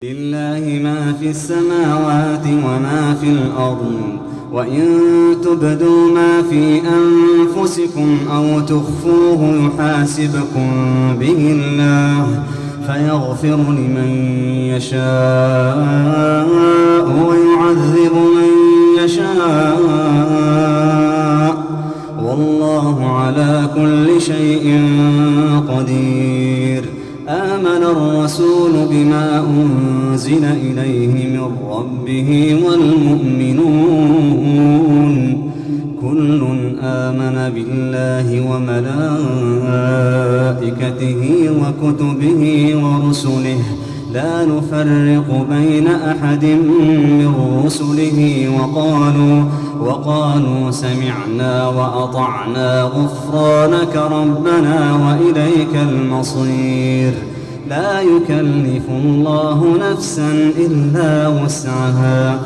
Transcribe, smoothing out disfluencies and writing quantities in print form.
لله ما في السماوات وما في الأرض وإن تبدوا ما في أنفسكم أو تخفوه يحاسبكم به الله فيغفر لمن يشاء ويعذب من يشاء والله على كل شيء قدير. آمن الرسول بما أنزل إليه من ربه والمؤمنون كل آمن بالله وملائكته وكتبه ورسله لا نفرق بين أحد من رسله وقالوا سمعنا وأطعنا غفرانك ربنا وإليك المصير. لا يكلف الله نفسا إلا وسعها